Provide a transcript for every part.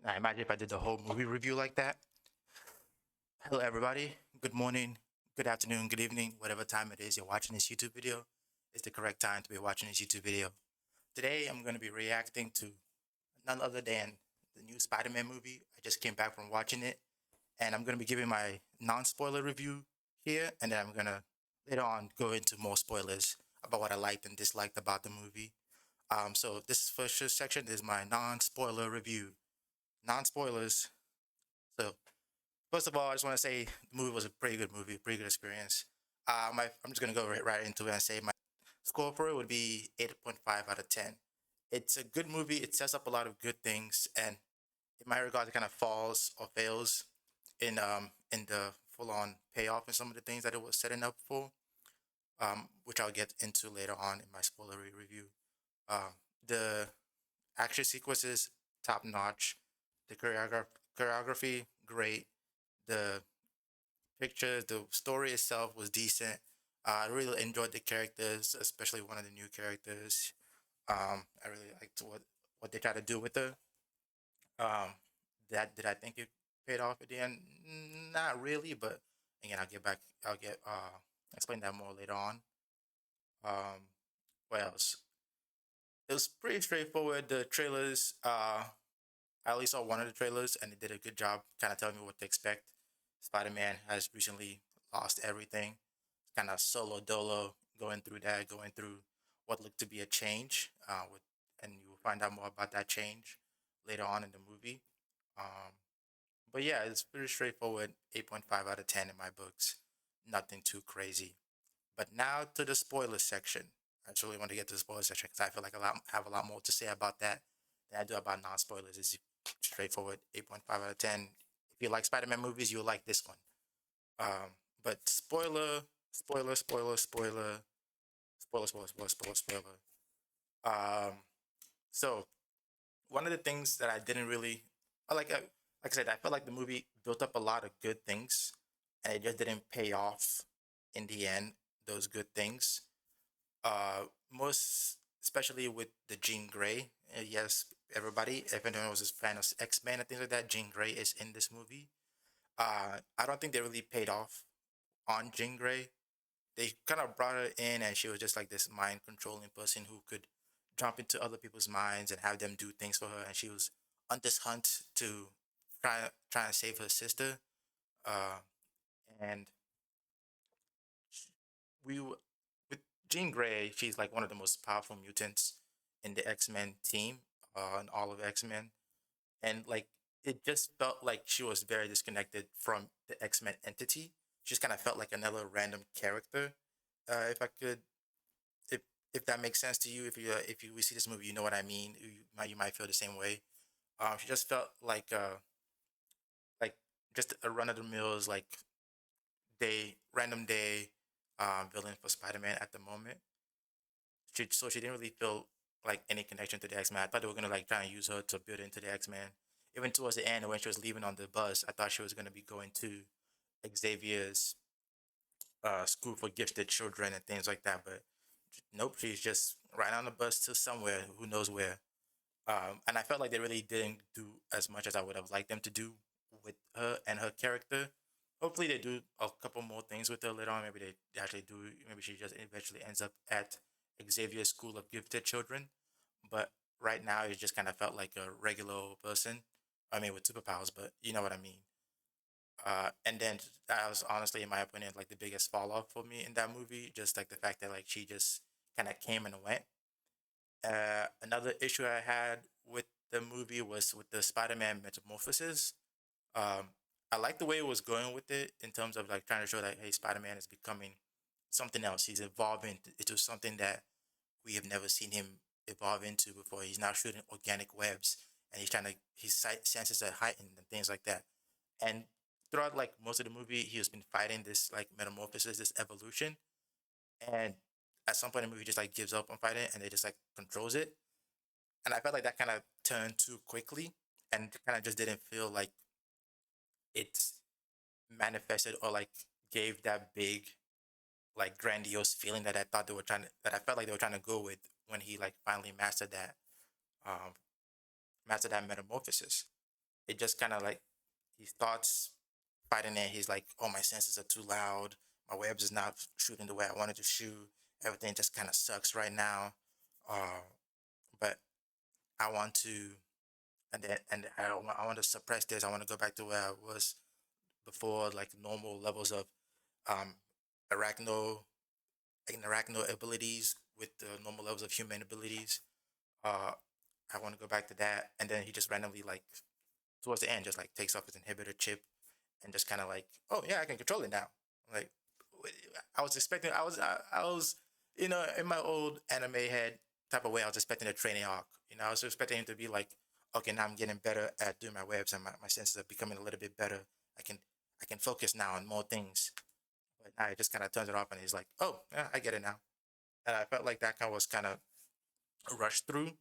I imagine if I did the whole movie review like that. Hello, everybody. Good morning, good afternoon, good evening, whatever time it is you're watching this YouTube video. It's the correct time to be watching this YouTube video. Today, I'm going to be reacting to none other than the new Spider-Man movie. I just came back from watching it, and I'm going to be giving my non-spoiler review here, and then I'm going to later on go into more spoilers about what I liked and disliked about the movie. So this first section is my non-spoiler review. Non-spoilers. So first of all, I just want to say the movie was a pretty good movie, pretty good experience. I'm just gonna go right into it and say my score for it would be 8.5 out of 10. It's a good movie. It sets up a lot of good things, and in my regard, it kind of falls or fails in the full on payoff and some of the things that it was setting up for, which I'll get into later on in my spoilery review. Um, the action sequences top notch, the choreography great, the pictures, the story itself was decent. I really enjoyed the characters, especially one of the new characters. I really liked what they tried to do with her. Um, that did I think it paid off at the end? Not really, but again, I'll get back. I'll get explain that more later on. Um, what else? It was pretty straightforward. The trailers, I only saw one of the trailers, and it did a good job, kind of telling me what to expect. Spider-Man has recently lost everything, kind of solo dolo, going through that, going through what looked to be a change. And you will find out more about that change later on in the movie. Um, but yeah, it's pretty straightforward. 8.5 out of 10 in my books. Nothing too crazy. But now to the spoiler section. I just really want to get to the spoiler section because I feel like have a lot more to say about that than I do about non-spoilers. It's straightforward. 8.5 out of 10. If you like Spider-Man movies, you'll like this one. But spoiler. Um, so one of the things that I didn't really like I said, I felt like the movie built up a lot of good things, and it just didn't pay off in the end. Those good things, most especially with the Jean Grey. Yes, everybody, if anyone was a fan of X-Men and things like that, Jean Grey is in this movie. I don't think they really paid off on Jean Grey. They kind of brought her in, and she was just like this mind controlling person who could jump into other people's minds and have them do things for her. And she was on this hunt to try and save her sister. Uh, and we with Jean Grey, she's like one of the most powerful mutants in the X Men team, in all of X Men, and like it just felt like she was very disconnected from the X Men entity. She just kind of felt like another random character. If I could, if if that makes sense to you, if you see this movie, you know what I mean. You might feel the same way. She just felt like just a run of the mills like random day villain for Spider Man at the moment. So she didn't really feel like any connection to the X Men. I thought they were gonna like try and use her to build into the X Men. Even towards the end, when she was leaving on the bus, I thought she was gonna be going to Xavier's school for gifted children and things like that. But nope, she's just right on the bus to somewhere, who knows where. And I felt like they really didn't do as much as I would have liked them to do with her and her character. Hopefully, they do a couple more things with her later on. Maybe they actually do. Maybe she just eventually ends up at Xavier's School of Gifted Children. But right now, it just kind of felt like a regular person. I mean, with superpowers, but you know what I mean. And then that was honestly, in my opinion, like the biggest fall off for me in that movie. Just like the fact that like she just kind of came and went. Another issue I had with the movie was with the Spider-Man metamorphosis. Um, I like the way it was going with it in terms of like trying to show that hey, Spider-Man is becoming something else. He's evolving into something that we have never seen him evolve into before. He's now shooting organic webs, and he's trying to his sight senses are heightened and things like that. And throughout like most of the movie, he has been fighting this like metamorphosis, this evolution, and at some point in the movie, he just like gives up on fighting, and they just like controls it. And I felt like that kind of turned too quickly, and kind of just didn't feel like it's manifested or like gave that big like grandiose feeling that I thought they were trying to that I felt like they were trying to go with when he like finally um mastered that metamorphosis. it just kind of like he starts fighting it. He's like, "Oh, my senses are too loud. My webs is not shooting the way I wanted to shoot. Everything just kind of sucks right now." Uh, but I want to, I want to suppress this. I want to go back to where I was before, like normal levels of um, arachno arachno abilities with the normal levels of human abilities. Uh, I want to go back to that, and then he just randomly like towards the end just like takes off his inhibitor chip and just kind of like, oh yeah, I can control it now. Like I was expecting, I was, in my old anime head type of way, I was expecting a training arc. I was expecting him to be like, okay, now I'm getting better at doing my webs, and my senses are becoming a little bit better. I can I can focus now on more things. But now he just kind of turns it off, and he's like, oh yeah, I get it now. And I felt like that kind of was kind of rushed through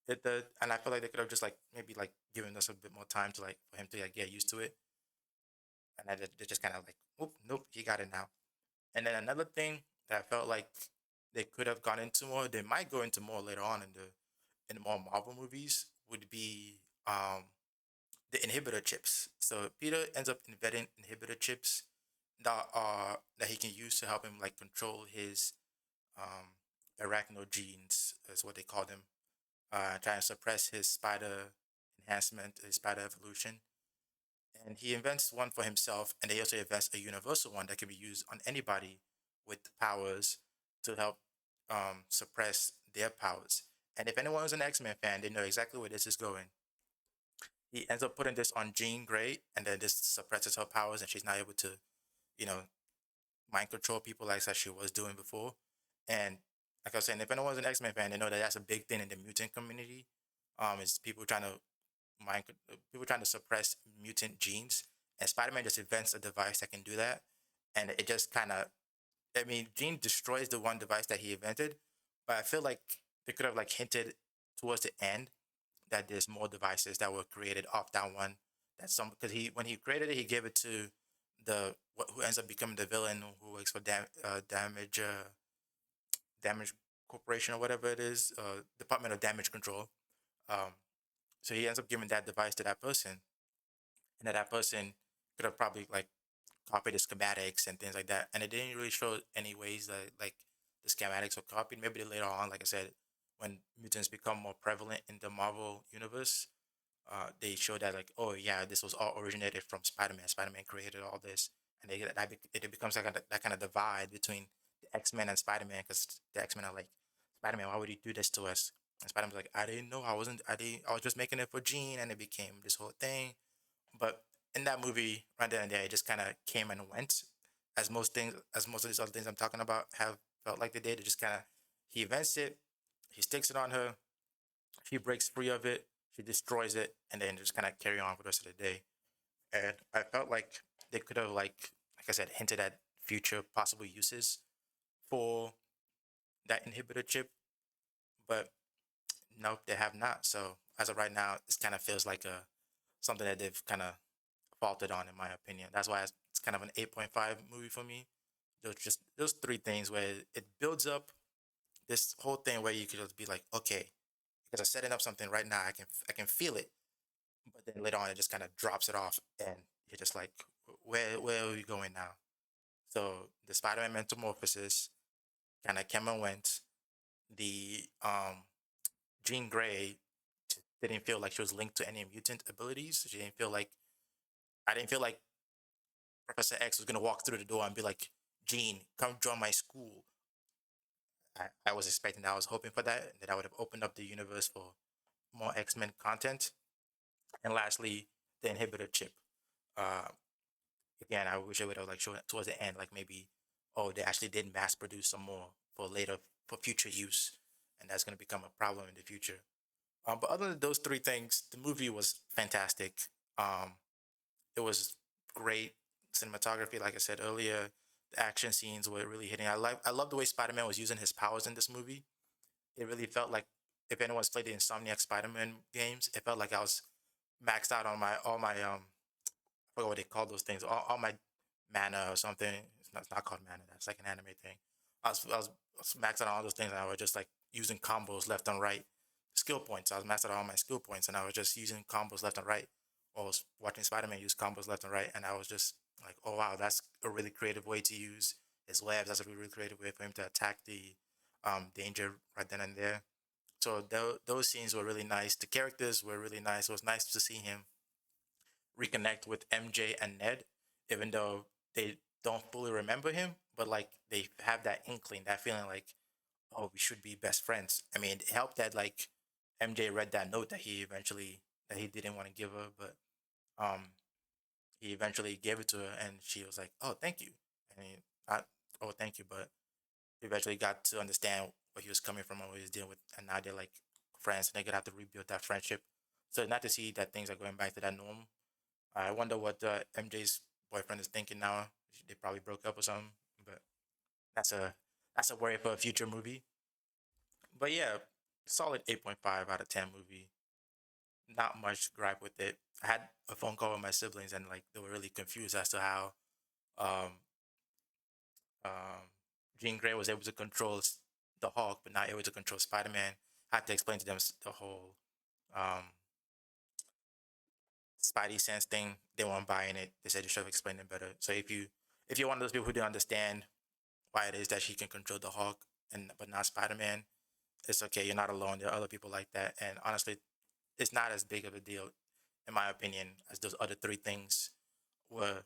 and I feel like they could have just like maybe like given us a bit more time to like for him to like get used to it. And they just kind of like, whoop, nope, he got it now. And then another thing that I felt like they could have gone into more, they might go into more later on in the more Marvel movies, would be the inhibitor chips. So Peter ends up inventing inhibitor chips that he can use to help him like control his um arachno genes, is what they call them. Trying to suppress his spider enhancement, his spider evolution. And he invents one for himself, and he also invents a universal one that can be used on anybody with powers to help suppress their powers. And if anyone who's an X-Men fan, they know exactly where this is going. He ends up putting this on Jean Grey, and then this suppresses her powers, and she's not able to, you know, mind control people like that she was doing before. And like I was saying, if anyone's an X-Men fan, they know that that's a big thing in the mutant community. Is people trying to suppress mutant genes, and Spider-Man just invents a device that can do that, and it just kind of, I mean, Jean destroys the one device that he invented, but I feel like they could have like hinted towards the end that there's more devices that were created off that one. That's some because he when he created it, he gave it to who ends up becoming the villain who works for damage corporation or whatever it is, Department of Damage Control. Um, so he ends up giving that device to that person, and that person could have probably like copied the schematics and things like that. And it didn't really show any ways that like the schematics were copied. Maybe later on, like I said, when mutants become more prevalent in the Marvel universe, they show that like, oh yeah, this was all originated from Spider-Man. Spider-Man created all this, and it becomes like that kind of divide between the X-Men and Spider-Man, because the X-Men are like, Spider-Man, why would you do this to us? And Spider-Man's like, I didn't know, I was just making it for Jean, and it became this whole thing. But in that movie, right there and there, it just kind of came and went, as most of these other things I'm talking about have felt like they did. It just kind of, he invents it, he sticks it on her, she breaks free of it, she destroys it, and then just kind of carry on for the rest of the day. And I felt like they could have like I said, hinted at future possible uses for that inhibitor chip, but nope, they have not. So as of right now, this kind of feels like a something that they've kind of faulted on, in my opinion. That's why it's kind of an 8.5 movie for me. There's just those three things where it builds up this whole thing where you could just be like, okay, because I'm setting up something right now, I can feel it, but then later on it just kind of drops it off, and you're just like, where are we going now? So the Spider-Man metamorphosis kind of came and went. The Jean Grey didn't feel like she was linked to any mutant abilities. She didn't feel like I didn't feel like Professor X was gonna walk through the door and be like, Jean, come join my school. I was expecting that. I was hoping for that. That I would have opened up the universe for more X-Men content. And lastly, the inhibitor chip. Uh, Again, I wish I would have like shown it towards the end, like maybe, oh, they actually did mass produce some more for later for future use, and that's going to become a problem in the future. But other than those three things, the movie was fantastic. Um, it was great cinematography, like I said earlier. The action scenes were really hitting. I love the way Spider-Man was using his powers in this movie. It really felt like if anyone's played the Insomniac Spider-Man games, it felt like I was maxed out on my all my I forgot what they call those things. All my mana or something. It's not called mana. That's like an anime thing. I was maxed out on all those things, and I was just like using combos left and right. Skill points. I was maxed out on all my skill points, and I was just using combos left and right. or was watching Spider-Man use combos left and right, and I was just like, oh wow, that's a really creative way to use his webs. That's a really creative way for him to attack the danger right then and there. So those scenes were really nice. The characters were really nice. It was nice to see him reconnect with MJ and Ned, even though they don't fully remember him, but like they have that inkling, that feeling like, oh, we should be best friends. I mean, it helped that like MJ read that note that he didn't want to give her, but um he eventually gave it to her, and she was like, oh, thank you. I mean, not oh, thank you, but he eventually got to understand where he was coming from and what he was dealing with, and now they're like friends, and they're gonna have to rebuild that friendship. So not to see that things are going back to that norm. I wonder what MJ's boyfriend is thinking now. They probably broke up or something, but that's a that's a worry for a future movie. But yeah, solid 8.5 out of 10 movie. Not much gripe with it. I had a phone call with my siblings, and like they were really confused as to how um, um, Jean Grey was able to control the Hulk, but not able to control Spider Man. I had to explain to them the whole um, Spidey sense thing. They weren't buying it. They said you should have explained it better. So if you're one of those people who didn't understand why it is that she can control the Hulk and but not Spider Man, it's okay. You're not alone. There are other people like that, and honestly, it's not as big of a deal, in my opinion, as those other three things were.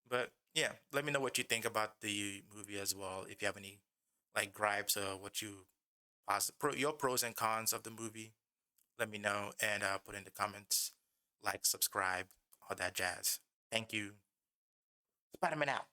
But yeah, let me know what you think about the movie as well. If you have any like gripes or what you your pros and cons of the movie, let me know and put in the comments. Like, subscribe, all that jazz. Thank you. Spider-Man out.